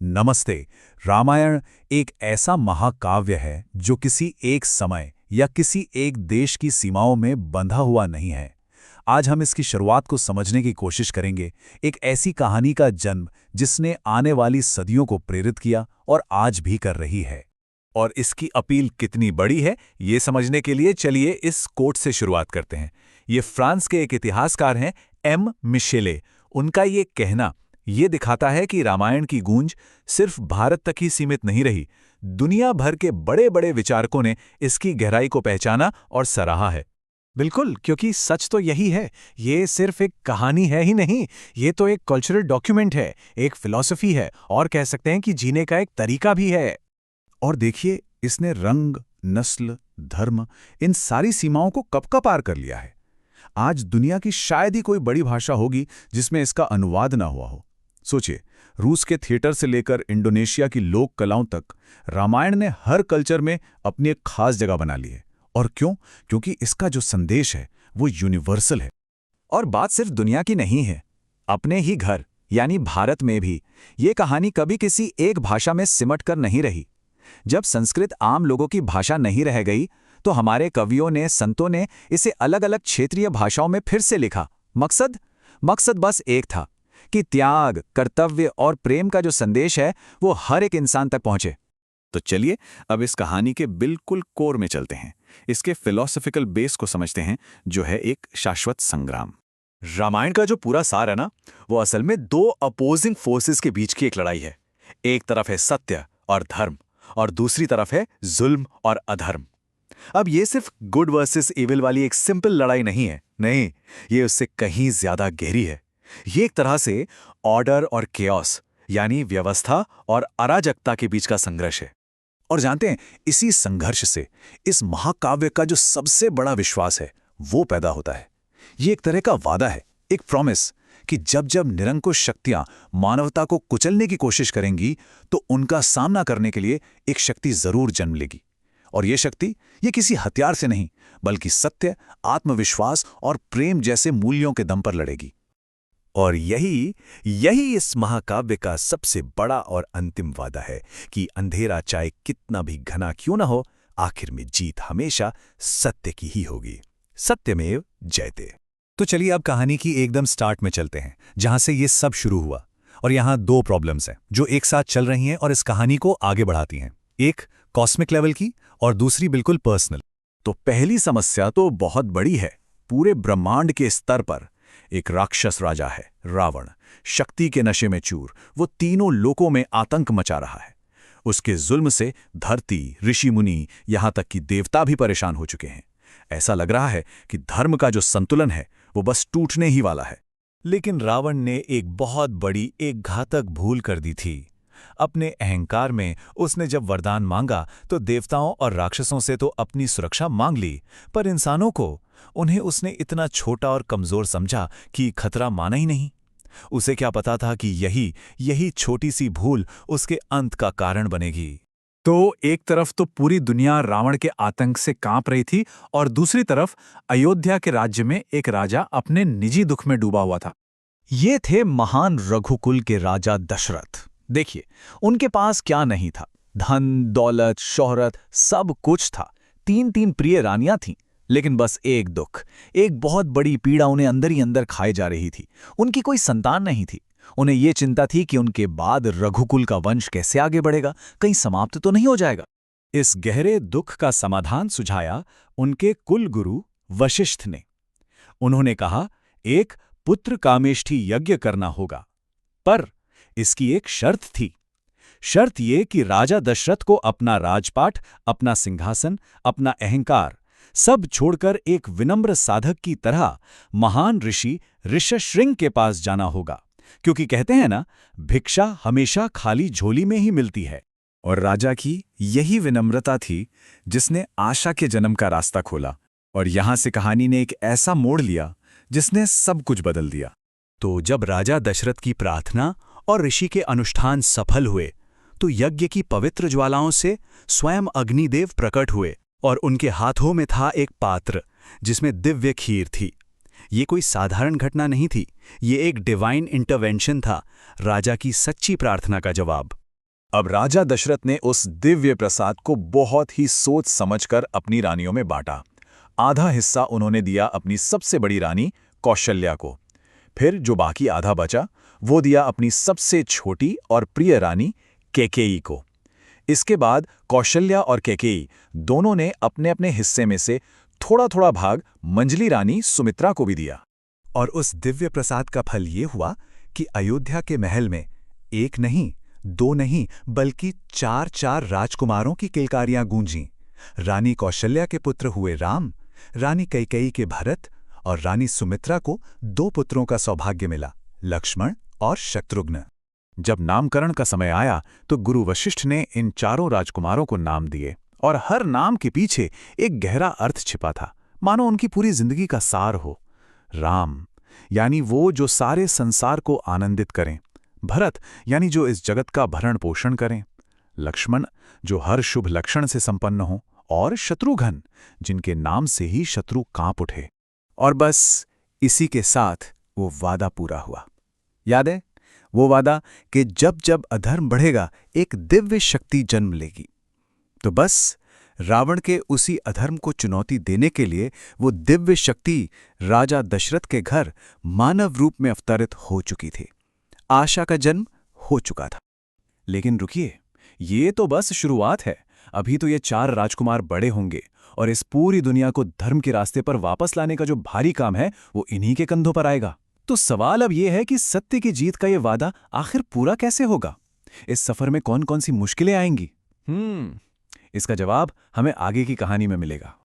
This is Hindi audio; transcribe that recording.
नमस्ते। रामायण एक ऐसा महाकाव्य है जो किसी एक समय या किसी एक देश की सीमाओं में बंधा हुआ नहीं है। आज हम इसकी शुरुआत को समझने की कोशिश करेंगे, एक ऐसी कहानी का जन्म जिसने आने वाली सदियों को प्रेरित किया और आज भी कर रही है। और इसकी अपील कितनी बड़ी है, ये समझने के लिए चलिए इस कोट से शुरुआत करते हैं। ये फ्रांस के एक इतिहासकार हैं, एम मिशेले। उनका ये कहना ये दिखाता है कि रामायण की गूंज सिर्फ भारत तक ही सीमित नहीं रही। दुनिया भर के बड़े बड़े विचारकों ने इसकी गहराई को पहचाना और सराहा है। बिल्कुल, क्योंकि सच तो यही है, ये सिर्फ एक कहानी है ही नहीं, ये तो एक कल्चरल डॉक्यूमेंट है, एक फिलॉसफी है और कह सकते हैं कि जीने का एक तरीका भी है। और देखिए, इसने रंग, नस्ल, धर्म, इन सारी सीमाओं को कब का पार कर लिया है। आज दुनिया की शायद ही कोई बड़ी भाषा होगी जिसमें इसका अनुवाद ना हुआ हो। सोचिए, रूस के थिएटर से लेकर इंडोनेशिया की लोक कलाओं तक रामायण ने हर कल्चर में अपनी एक खास जगह बना ली है। और क्यों? क्योंकि इसका जो संदेश है वो यूनिवर्सल है। और बात सिर्फ दुनिया की नहीं है, अपने ही घर यानी भारत में भी ये कहानी कभी किसी एक भाषा में सिमट कर नहीं रही। जब संस्कृत आम लोगों की भाषा नहीं रह गई तो हमारे कवियों ने, संतों ने इसे अलग अलग क्षेत्रीय भाषाओं में फिर से लिखा। मकसद बस एक था कि त्याग, कर्तव्य और प्रेम का जो संदेश है वो हर एक इंसान तक पहुंचे। तो चलिए अब इस कहानी के बिल्कुल कोर में चलते हैं, इसके फिलॉसफिकल बेस को समझते हैं, जो है एक शाश्वत संग्राम। रामायण का जो पूरा सार है ना, वो असल में दो अपोजिंग फोर्सेस के बीच की एक लड़ाई है। एक तरफ है सत्य और धर्म और दूसरी तरफ है जुल्म और अधर्म। अब ये सिर्फ गुड वर्सेस इविल वाली एक सिंपल लड़ाई नहीं है, नहीं, ये उससे कहीं ज्यादा गहरी है। ये एक तरह से ऑर्डर और केओस यानी व्यवस्था और अराजकता के बीच का संघर्ष है। और जानते हैं, इसी संघर्ष से इस महाकाव्य का जो सबसे बड़ा विश्वास है वो पैदा होता है। ये एक तरह का वादा है, एक प्रॉमिस कि जब जब निरंकुश शक्तियां मानवता को कुचलने की कोशिश करेंगी तो उनका सामना करने के लिए एक शक्ति जरूर जन्म लेगी। और ये शक्ति ये किसी हथियार से नहीं, बल्कि सत्य, आत्मविश्वास और प्रेम जैसे मूल्यों के दम पर लड़ेगी। और यही इस महाकाव्य का सबसे बड़ा और अंतिम वादा है कि अंधेरा चाहे कितना भी घना क्यों ना हो, आखिर में जीत हमेशा सत्य की ही होगी। सत्यमेव जयते। तो चलिए अब कहानी की एकदम स्टार्ट में चलते हैं, जहां से ये सब शुरू हुआ। और यहां दो प्रॉब्लम्स हैं जो एक साथ चल रही हैं और इस कहानी को आगे बढ़ाती हैं। एक कॉस्मिक लेवल की और दूसरी बिल्कुल पर्सनल। तो पहली समस्या तो बहुत बड़ी है। पूरे ब्रह्मांड के स्तर पर एक राक्षस राजा है, रावण, शक्ति के नशे में चूर। वो तीनों लोकों में आतंक मचा रहा है। उसके जुल्म से धरती, ऋषि मुनि, यहां तक कि देवता भी परेशान हो चुके हैं। ऐसा लग रहा है कि धर्म का जो संतुलन है वो बस टूटने ही वाला है। लेकिन रावण ने एक बहुत बड़ी, एक घातक भूल कर दी थी। अपने अहंकार में उसने जब वरदान मांगा तो देवताओं और राक्षसों से तो अपनी सुरक्षा मांग ली, पर इंसानों को, उन्हें उसने इतना छोटा और कमजोर समझा कि खतरा माना ही नहीं। उसे क्या पता था कि यही छोटी सी भूल उसके अंत का कारण बनेगी। तो एक तरफ तो पूरी दुनिया रावण के आतंक से कांप रही थी और दूसरी तरफ अयोध्या के राज्य में एक राजा अपने निजी दुख में डूबा हुआ था। ये थे महान रघुकुल के राजा दशरथ। देखिए, उनके पास क्या नहीं था, धन, दौलत, शोहरत, सब कुछ था। तीन प्रिय रानियां थीं, लेकिन बस एक दुख, एक बहुत बड़ी पीड़ा उन्हें अंदर ही अंदर खाए जा रही थी। उनकी कोई संतान नहीं थी। उन्हें ये चिंता थी कि उनके बाद रघुकुल का वंश कैसे आगे बढ़ेगा, कहीं समाप्त तो नहीं हो जाएगा। इस गहरे दुख का समाधान सुझाया उनके कुल गुरु वशिष्ठ ने। उन्होंने कहा, एक पुत्र कामेष्ठी यज्ञ करना होगा, पर इसकी एक शर्त थी। शर्त ये कि राजा दशरथ को अपना राजपाट, अपना सिंहासन, अपना अहंकार सब छोड़कर एक विनम्र साधक की तरह महान ऋषि ऋषशृंग के पास जाना होगा। क्योंकि कहते हैं ना, भिक्षा हमेशा खाली झोली में ही मिलती है। और राजा की यही विनम्रता थी जिसने आशा के जन्म का रास्ता खोला। और यहां से कहानी ने एक ऐसा मोड़ लिया जिसने सब कुछ बदल दिया। तो जब राजा दशरथ की प्रार्थना और ऋषि के अनुष्ठान सफल हुए तो यज्ञ की पवित्र ज्वालाओं से स्वयं अग्निदेव प्रकट हुए और उनके हाथों में था एक पात्र जिसमें दिव्य खीर थी। ये कोई साधारण घटना नहीं थी, ये एक डिवाइन इंटरवेंशन था, राजा की सच्ची प्रार्थना का जवाब। अब राजा दशरथ ने उस दिव्य प्रसाद को बहुत ही सोच समझकर अपनी रानियों में बांटा। आधा हिस्सा उन्होंने दिया अपनी सबसे बड़ी रानी कौशल्या को, फिर जो बाकी आधा बचा वो दिया अपनी सबसे छोटी और प्रिय रानी कैकेयी को। इसके बाद कौशल्या और कैकेयी दोनों ने अपने अपने हिस्से में से थोड़ा थोड़ा भाग मंजली रानी सुमित्रा को भी दिया। और उस दिव्य प्रसाद का फल ये हुआ कि अयोध्या के महल में एक नहीं, दो नहीं, बल्कि 4-4 राजकुमारों की किलकारियां गूंजीं। रानी कौशल्या के पुत्र हुए राम, रानी कैकेयी के भरत और रानी सुमित्रा को 2 पुत्रों का सौभाग्य मिला, लक्ष्मण और शत्रुघ्न। जब नामकरण का समय आया तो गुरु वशिष्ठ ने इन चारों राजकुमारों को नाम दिए और हर नाम के पीछे एक गहरा अर्थ छिपा था, मानो उनकी पूरी जिंदगी का सार हो। राम यानी वो जो सारे संसार को आनंदित करें, भरत यानी जो इस जगत का भरण पोषण करें, लक्ष्मण जो हर शुभ लक्षण से संपन्न हो, और शत्रुघ्न जिनके नाम से ही शत्रु कांप उठे। और बस इसी के साथ वो वादा पूरा हुआ। याद है वो वादा कि जब जब अधर्म बढ़ेगा एक दिव्य शक्ति जन्म लेगी। तो बस रावण के उसी अधर्म को चुनौती देने के लिए वो दिव्य शक्ति राजा दशरथ के घर मानव रूप में अवतरित हो चुकी थी। आशा का जन्म हो चुका था। लेकिन रुकिए, ये तो बस शुरुआत है। अभी तो ये 4 राजकुमार बड़े होंगे और इस पूरी दुनिया को धर्म के रास्ते पर वापस लाने का जो भारी काम है वो इन्हीं के कंधों पर आएगा। तो सवाल अब ये है कि सत्य की जीत का ये वादा आखिर पूरा कैसे होगा? इस सफर में कौन कौन सी मुश्किलें आएंगी? इसका जवाब हमें आगे की कहानी में मिलेगा।